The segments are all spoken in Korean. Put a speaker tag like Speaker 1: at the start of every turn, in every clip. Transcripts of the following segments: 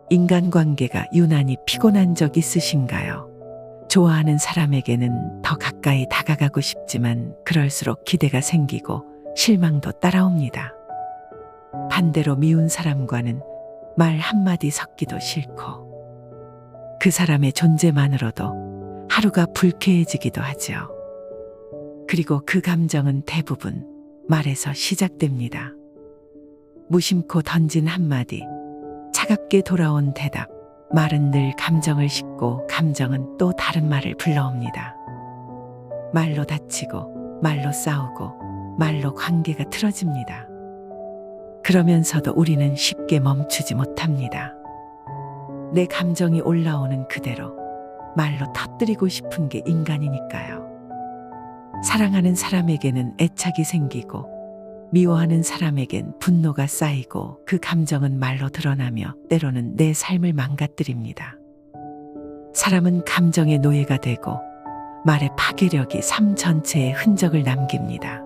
Speaker 1: 인간관계가 유난히 피곤한 적 있으신가요? 좋아하는 사람에게는 더 가까이 다가가고 싶지만 그럴수록 기대가 생기고 실망도 따라옵니다. 반대로 미운 사람과는 말 한마디 섞기도 싫고 그 사람의 존재만으로도 하루가 불쾌해지기도 하죠. 그리고 그 감정은 대부분 말에서 시작됩니다. 무심코 던진 한마디, 차갑게 돌아온 대답, 말은 늘 감정을 싣고 감정은 또 다른 말을 불러옵니다. 말로 다치고, 말로 싸우고, 말로 관계가 틀어집니다. 그러면서도 우리는 쉽게 멈추지 못합니다. 내 감정이 올라오는 그대로 말로 터뜨리고 싶은 게 인간이니까요. 사랑하는 사람에게는 애착이 생기고 미워하는 사람에겐 분노가 쌓이고 그 감정은 말로 드러나며 때로는 내 삶을 망가뜨립니다. 사람은 감정의 노예가 되고 말의 파괴력이 삶 전체에 흔적을 남깁니다.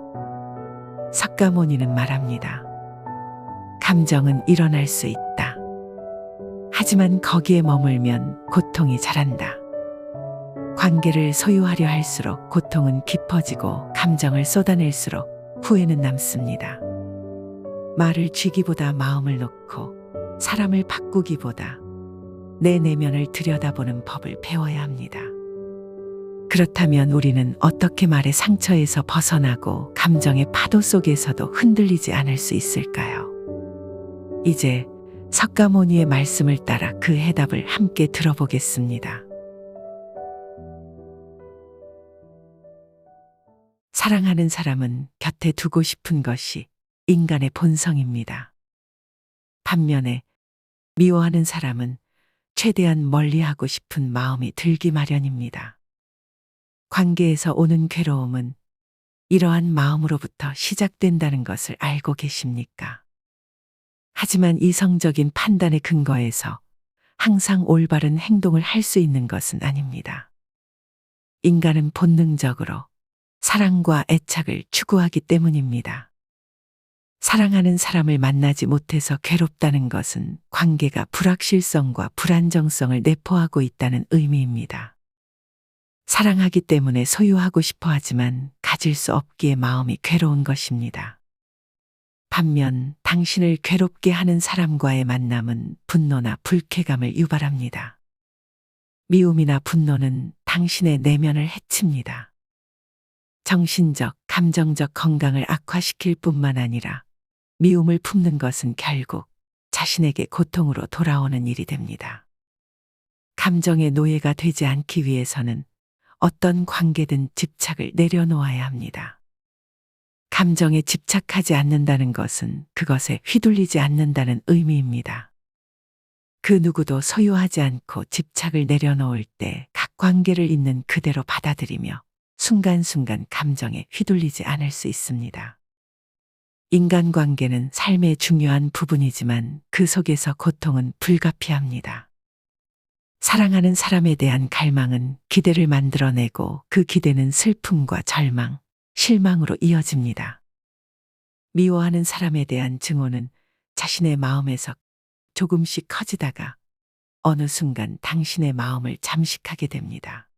Speaker 1: 석가모니는 말합니다. 감정은 일어날 수 있다. 하지만 거기에 머물면 고통이 자란다. 관계를 소유하려 할수록 고통은 깊어지고 감정을 쏟아낼수록 후회는 남습니다. 말을 쥐기보다 마음을 놓고 사람을 바꾸기보다 내 내면을 들여다보는 법을 배워야 합니다. 그렇다면 우리는 어떻게 말의 상처에서 벗어나고 감정의 파도 속에서도 흔들리지 않을 수 있을까요? 이제 석가모니의 말씀을 따라 그 해답을 함께 들어보겠습니다. 사랑하는 사람은 곁에 두고 싶은 것이 인간의 본성입니다. 반면에 미워하는 사람은 최대한 멀리하고 싶은 마음이 들기 마련입니다. 관계에서 오는 괴로움은 이러한 마음으로부터 시작된다는 것을 알고 계십니까? 하지만 이성적인 판단의 근거에서 항상 올바른 행동을 할 수 있는 것은 아닙니다. 인간은 본능적으로 사랑과 애착을 추구하기 때문입니다. 사랑하는 사람을 만나지 못해서 괴롭다는 것은 관계가 불확실성과 불안정성을 내포하고 있다는 의미입니다. 사랑하기 때문에 소유하고 싶어 하지만 가질 수 없기에 마음이 괴로운 것입니다. 반면 당신을 괴롭게 하는 사람과의 만남은 분노나 불쾌감을 유발합니다. 미움이나 분노는 당신의 내면을 해칩니다. 정신적, 감정적 건강을 악화시킬 뿐만 아니라 미움을 품는 것은 결국 자신에게 고통으로 돌아오는 일이 됩니다. 감정의 노예가 되지 않기 위해서는 어떤 관계든 집착을 내려놓아야 합니다. 감정에 집착하지 않는다는 것은 그것에 휘둘리지 않는다는 의미입니다. 그 누구도 소유하지 않고 집착을 내려놓을 때 각 관계를 있는 그대로 받아들이며 순간순간 감정에 휘둘리지 않을 수 있습니다. 인간관계는 삶의 중요한 부분이지만 그 속에서 고통은 불가피합니다. 사랑하는 사람에 대한 갈망은 기대를 만들어내고 그 기대는 슬픔과 절망, 실망으로 이어집니다. 미워하는 사람에 대한 증오는 자신의 마음에서 조금씩 커지다가 어느 순간 당신의 마음을 잠식하게 됩니다.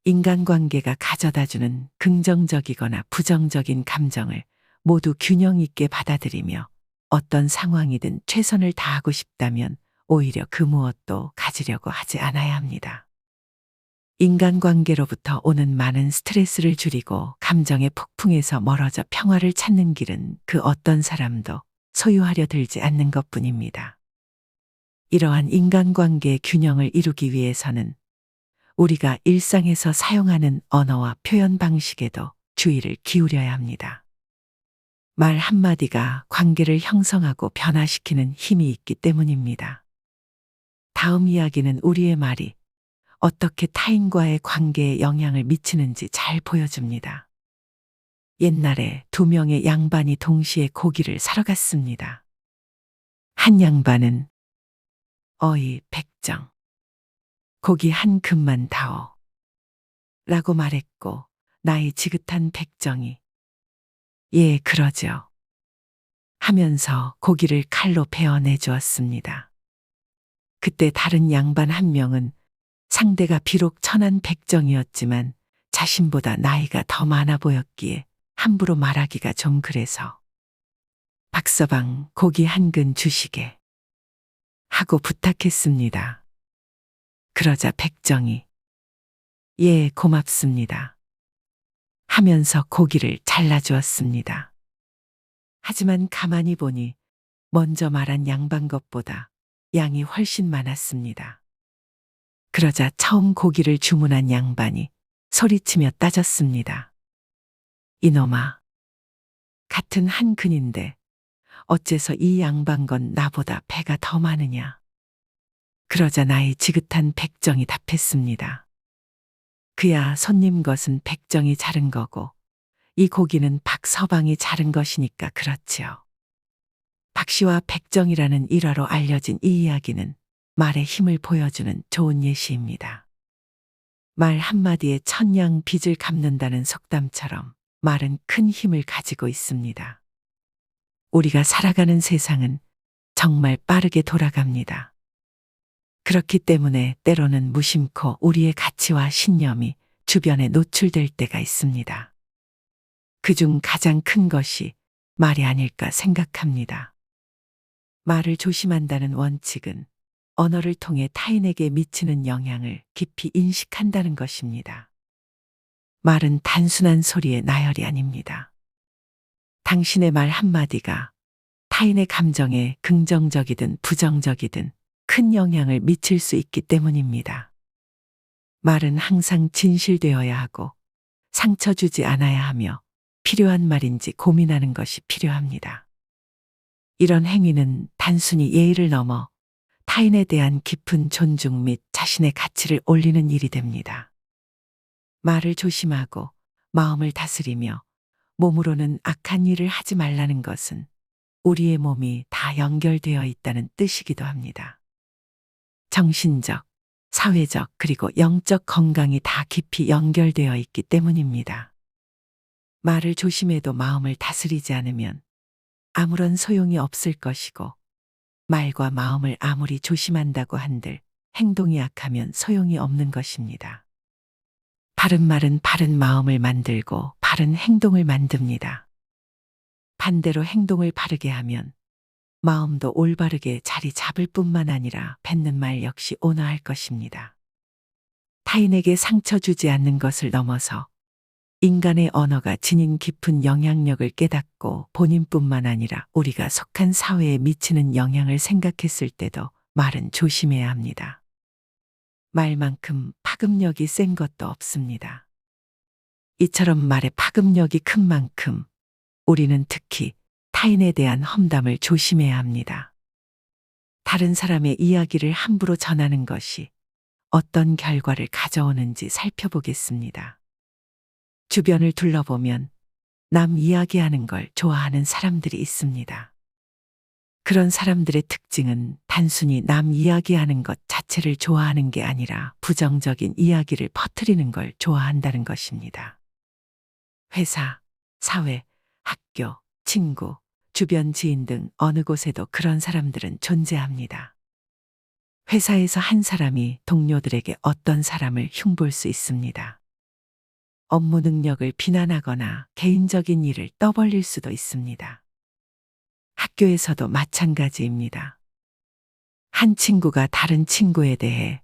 Speaker 1: 인간관계가 가져다주는 긍정적이거나 부정적인 감정을 모두 균형 있게 받아들이며 어떤 상황이든 최선을 다하고 싶다면 오히려 그 무엇도 가지려고 하지 않아야 합니다. 인간관계로부터 오는 많은 스트레스를 줄이고 감정의 폭풍에서 멀어져 평화를 찾는 길은 그 어떤 사람도 소유하려 들지 않는 것뿐입니다. 이러한 인간관계의 균형을 이루기 위해서는 우리가 일상에서 사용하는 언어와 표현 방식에도 주의를 기울여야 합니다. 말 한마디가 관계를 형성하고 변화시키는 힘이 있기 때문입니다. 다음 이야기는 우리의 말이 어떻게 타인과의 관계에 영향을 미치는지 잘 보여줍니다. 옛날에 두 명의 양반이 동시에 고기를 사러 갔습니다. 한 양반은 어이 백정, 고기 한 큼만 다오 라고 말했고 나이 지긋한 백정이 예 그러죠 하면서 고기를 칼로 베어내 주었습니다. 그때 다른 양반 한 명은 상대가 비록 천한 백정이었지만 자신보다 나이가 더 많아 보였기에 함부로 말하기가 좀 그래서 박서방 고기 한 근 주시게 하고 부탁했습니다. 그러자 백정이 예, 고맙습니다 하면서 고기를 잘라주었습니다. 하지만 가만히 보니 먼저 말한 양반 것보다 양이 훨씬 많았습니다. 그러자 처음 고기를 주문한 양반이 소리치며 따졌습니다. 이놈아, 같은 한 근인데 어째서 이 양반 건 나보다 배가 더 많으냐. 그러자 나이 지긋한 백정이 답했습니다. 그야 손님 것은 백정이 자른 거고 이 고기는 박서방이 자른 것이니까 그렇지요. 박씨와 백정이라는 일화로 알려진 이 이야기는 말의 힘을 보여주는 좋은 예시입니다. 말 한마디에 천냥 빚을 갚는다는 속담처럼 말은 큰 힘을 가지고 있습니다. 우리가 살아가는 세상은 정말 빠르게 돌아갑니다. 그렇기 때문에 때로는 무심코 우리의 가치와 신념이 주변에 노출될 때가 있습니다. 그중 가장 큰 것이 말이 아닐까 생각합니다. 말을 조심한다는 원칙은 언어를 통해 타인에게 미치는 영향을 깊이 인식한다는 것입니다. 말은 단순한 소리의 나열이 아닙니다. 당신의 말 한마디가 타인의 감정에 긍정적이든 부정적이든 큰 영향을 미칠 수 있기 때문입니다. 말은 항상 진실되어야 하고 상처 주지 않아야 하며 필요한 말인지 고민하는 것이 필요합니다. 이런 행위는 단순히 예의를 넘어 타인에 대한 깊은 존중 및 자신의 가치를 올리는 일이 됩니다. 말을 조심하고 마음을 다스리며 몸으로는 악한 일을 하지 말라는 것은 우리의 몸이 다 연결되어 있다는 뜻이기도 합니다. 정신적, 사회적 그리고 영적 건강이 다 깊이 연결되어 있기 때문입니다. 말을 조심해도 마음을 다스리지 않으면 아무런 소용이 없을 것이고 말과 마음을 아무리 조심한다고 한들 행동이 약하면 소용이 없는 것입니다. 바른 말은 바른 마음을 만들고 바른 행동을 만듭니다. 반대로 행동을 바르게 하면 마음도 올바르게 자리 잡을 뿐만 아니라 뱉는 말 역시 온화할 것입니다. 타인에게 상처 주지 않는 것을 넘어서 인간의 언어가 지닌 깊은 영향력을 깨닫고 본인뿐만 아니라 우리가 속한 사회에 미치는 영향을 생각했을 때도 말은 조심해야 합니다. 말만큼 파급력이 센 것도 없습니다. 이처럼 말의 파급력이 큰 만큼 우리는 특히 타인에 대한 험담을 조심해야 합니다. 다른 사람의 이야기를 함부로 전하는 것이 어떤 결과를 가져오는지 살펴보겠습니다. 주변을 둘러보면 남 이야기하는 걸 좋아하는 사람들이 있습니다. 그런 사람들의 특징은 단순히 남 이야기하는 것 자체를 좋아하는 게 아니라 부정적인 이야기를 퍼뜨리는 걸 좋아한다는 것입니다. 회사, 사회, 학교, 친구, 주변 지인 등 어느 곳에도 그런 사람들은 존재합니다. 회사에서 한 사람이 동료들에게 어떤 사람을 흉볼 수 있습니다. 업무 능력을 비난하거나 개인적인 일을 떠벌릴 수도 있습니다. 학교에서도 마찬가지입니다. 한 친구가 다른 친구에 대해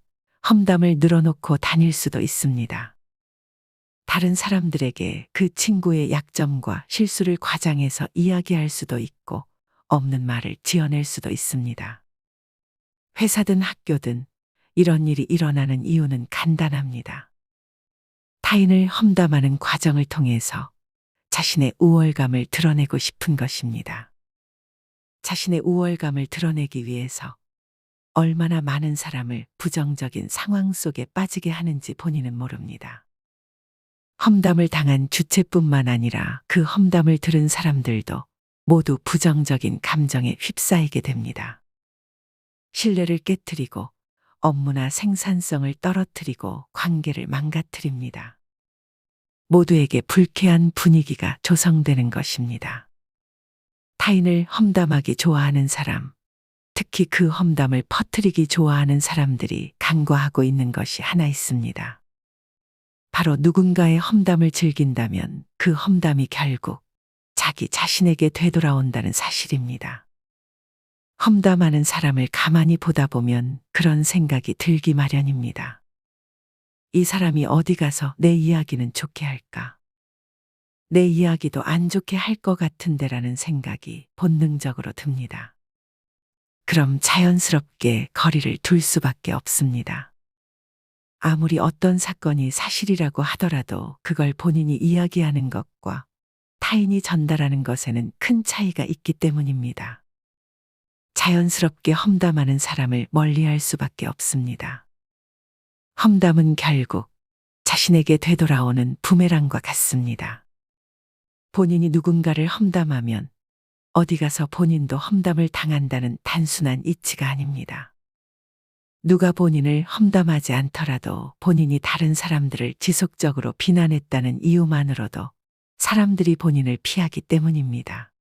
Speaker 1: 험담을 늘어놓고 다닐 수도 있습니다. 다른 사람들에게 그 친구의 약점과 실수를 과장해서 이야기할 수도 있고 없는 말을 지어낼 수도 있습니다. 회사든 학교든 이런 일이 일어나는 이유는 간단합니다. 타인을 험담하는 과정을 통해서 자신의 우월감을 드러내고 싶은 것입니다. 자신의 우월감을 드러내기 위해서 얼마나 많은 사람을 부정적인 상황 속에 빠지게 하는지 본인은 모릅니다. 험담을 당한 주체뿐만 아니라 그 험담을 들은 사람들도 모두 부정적인 감정에 휩싸이게 됩니다. 신뢰를 깨트리고 업무나 생산성을 떨어뜨리고 관계를 망가뜨립니다. 모두에게 불쾌한 분위기가 조성되는 것입니다. 타인을 험담하기 좋아하는 사람, 특히 그 험담을 퍼뜨리기 좋아하는 사람들이 간과하고 있는 것이 하나 있습니다. 바로 누군가의 험담을 즐긴다면 그 험담이 결국 자기 자신에게 되돌아온다는 사실입니다. 험담하는 사람을 가만히 보다 보면 그런 생각이 들기 마련입니다. 이 사람이 어디 가서 내 이야기는 좋게 할까? 내 이야기도 안 좋게 할 것 같은데라는 생각이 본능적으로 듭니다. 그럼 자연스럽게 거리를 둘 수밖에 없습니다. 아무리 어떤 사건이 사실이라고 하더라도 그걸 본인이 이야기하는 것과 타인이 전달하는 것에는 큰 차이가 있기 때문입니다. 자연스럽게 험담하는 사람을 멀리할 수밖에 없습니다. 험담은 결국 자신에게 되돌아오는 부메랑과 같습니다. 본인이 누군가를 험담하면 어디 가서 본인도 험담을 당한다는 단순한 이치가 아닙니다. 누가 본인을 험담하지 않더라도 본인이 다른 사람들을 지속적으로 비난했다는 이유만으로도 사람들이 본인을 피하기 때문입니다.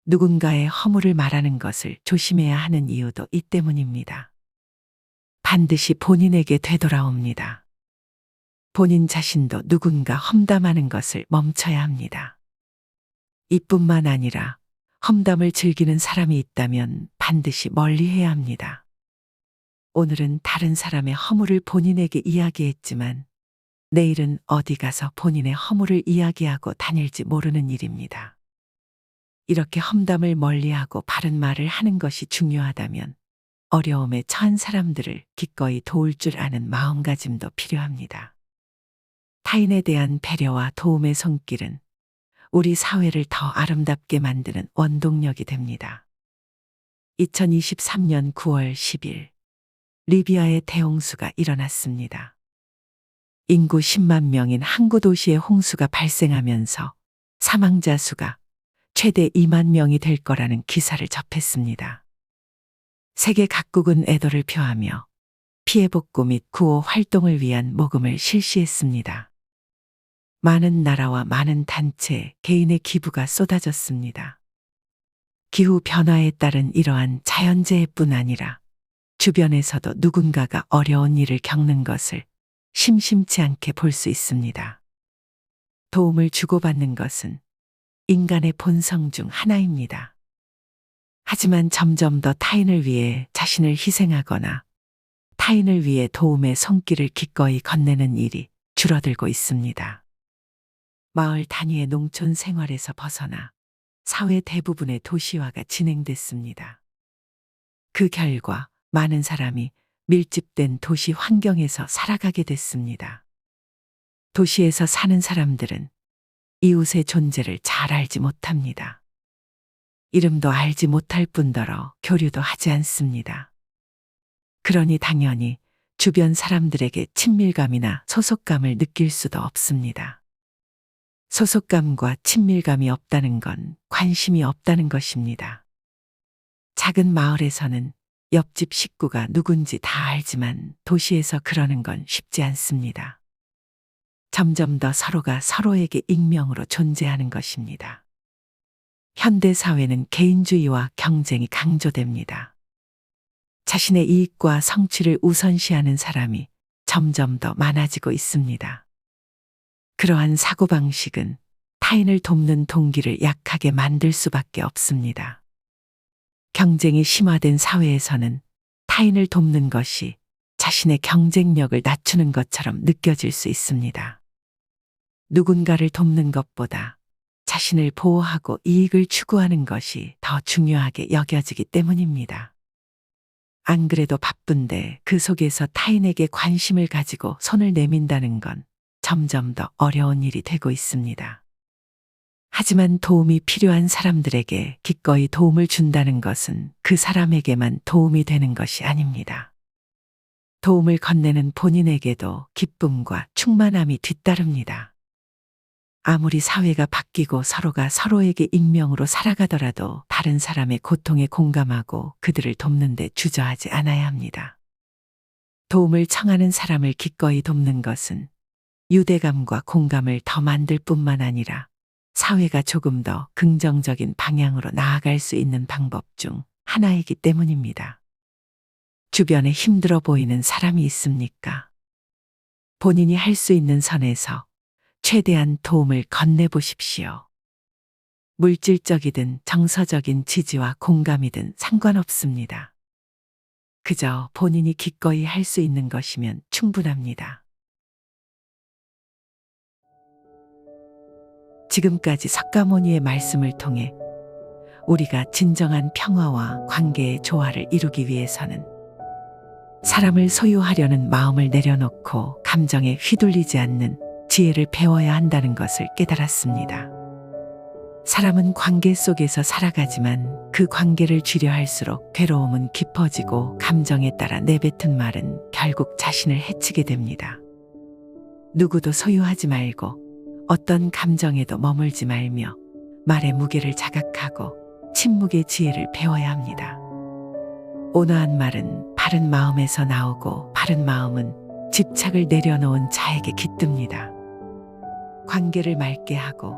Speaker 1: 누군가의 허물을 말하는 것을 조심해야 하는 이유도 이 때문입니다. 반드시 본인에게 되돌아옵니다. 본인 자신도 누군가 험담하는 것을 멈춰야 합니다. 이뿐만 아니라 험담을 즐기는 사람이 있다면 반드시 멀리해야 합니다. 오늘은 다른 사람의 허물을 본인에게 이야기했지만 내일은 어디 가서 본인의 허물을 이야기하고 다닐지 모르는 일입니다. 이렇게 험담을 멀리하고 바른 말을 하는 것이 중요하다면 어려움에 처한 사람들을 기꺼이 도울 줄 아는 마음가짐도 필요합니다. 타인에 대한 배려와 도움의 손길은 우리 사회를 더 아름답게 만드는 원동력이 됩니다. 2023년 9월 10일 리비아의 대홍수가 일어났습니다. 인구 10만 명인 항구 도시의 홍수가 발생하면서 사망자 수가 최대 2만 명이 될 거라는 기사를 접했습니다. 세계 각국은 애도를 표하며 피해 복구 및 구호 활동을 위한 모금을 실시했습니다. 많은 나라와 많은 단체, 개인의 기부가 쏟아졌습니다. 기후 변화에 따른 이러한 자연재해뿐 아니라 주변에서도 누군가가 어려운 일을 겪는 것을 심심치 않게 볼 수 있습니다. 도움을 주고받는 것은 인간의 본성 중 하나입니다. 하지만 점점 더 타인을 위해 자신을 희생하거나 타인을 위해 도움의 손길을 기꺼이 건네는 일이 줄어들고 있습니다. 마을 단위의 농촌 생활에서 벗어나 사회 대부분의 도시화가 진행됐습니다. 그 결과 많은 사람이 밀집된 도시 환경에서 살아가게 됐습니다. 도시에서 사는 사람들은 이웃의 존재를 잘 알지 못합니다. 이름도 알지 못할 뿐더러 교류도 하지 않습니다. 그러니 당연히 주변 사람들에게 친밀감이나 소속감을 느낄 수도 없습니다. 소속감과 친밀감이 없다는 건 관심이 없다는 것입니다. 작은 마을에서는 옆집 식구가 누군지 다 알지만 도시에서 그러는 건 쉽지 않습니다. 점점 더 서로가 서로에게 익명으로 존재하는 것입니다. 현대 사회는 개인주의와 경쟁이 강조됩니다. 자신의 이익과 성취를 우선시하는 사람이 점점 더 많아지고 있습니다. 그러한 사고방식은 타인을 돕는 동기를 약하게 만들 수밖에 없습니다. 경쟁이 심화된 사회에서는 타인을 돕는 것이 자신의 경쟁력을 낮추는 것처럼 느껴질 수 있습니다. 누군가를 돕는 것보다 자신을 보호하고 이익을 추구하는 것이 더 중요하게 여겨지기 때문입니다. 안 그래도 바쁜데 그 속에서 타인에게 관심을 가지고 손을 내민다는 건 점점 더 어려운 일이 되고 있습니다. 하지만 도움이 필요한 사람들에게 기꺼이 도움을 준다는 것은 그 사람에게만 도움이 되는 것이 아닙니다. 도움을 건네는 본인에게도 기쁨과 충만함이 뒤따릅니다. 아무리 사회가 바뀌고 서로가 서로에게 익명으로 살아가더라도 다른 사람의 고통에 공감하고 그들을 돕는 데 주저하지 않아야 합니다. 도움을 청하는 사람을 기꺼이 돕는 것은 유대감과 공감을 더 만들 뿐만 아니라 사회가 조금 더 긍정적인 방향으로 나아갈 수 있는 방법 중 하나이기 때문입니다. 주변에 힘들어 보이는 사람이 있습니까? 본인이 할 수 있는 선에서 최대한 도움을 건네보십시오. 물질적이든 정서적인 지지와 공감이든 상관없습니다. 그저 본인이 기꺼이 할 수 있는 것이면 충분합니다. 지금까지 석가모니의 말씀을 통해 우리가 진정한 평화와 관계의 조화를 이루기 위해서는 사람을 소유하려는 마음을 내려놓고 감정에 휘둘리지 않는 지혜를 배워야 한다는 것을 깨달았습니다. 사람은 관계 속에서 살아가지만 그 관계를 쥐려 할수록 괴로움은 깊어지고 감정에 따라 내뱉은 말은 결국 자신을 해치게 됩니다. 누구도 소유하지 말고 어떤 감정에도 머물지 말며 말의 무게를 자각하고 침묵의 지혜를 배워야 합니다. 온화한 말은 바른 마음에서 나오고 바른 마음은 집착을 내려놓은 자에게 깃듭니다. 관계를 맑게 하고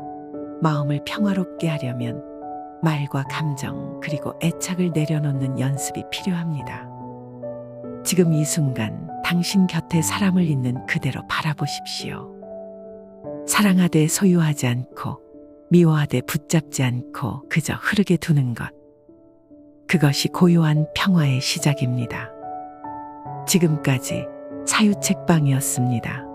Speaker 1: 마음을 평화롭게 하려면 말과 감정 그리고 애착을 내려놓는 연습이 필요합니다. 지금 이 순간 당신 곁에 사람을 있는 그대로 바라보십시오. 사랑하되 소유하지 않고 미워하되 붙잡지 않고 그저 흐르게 두는 것. 그것이 고요한 평화의 시작입니다. 지금까지 사유책방이었습니다.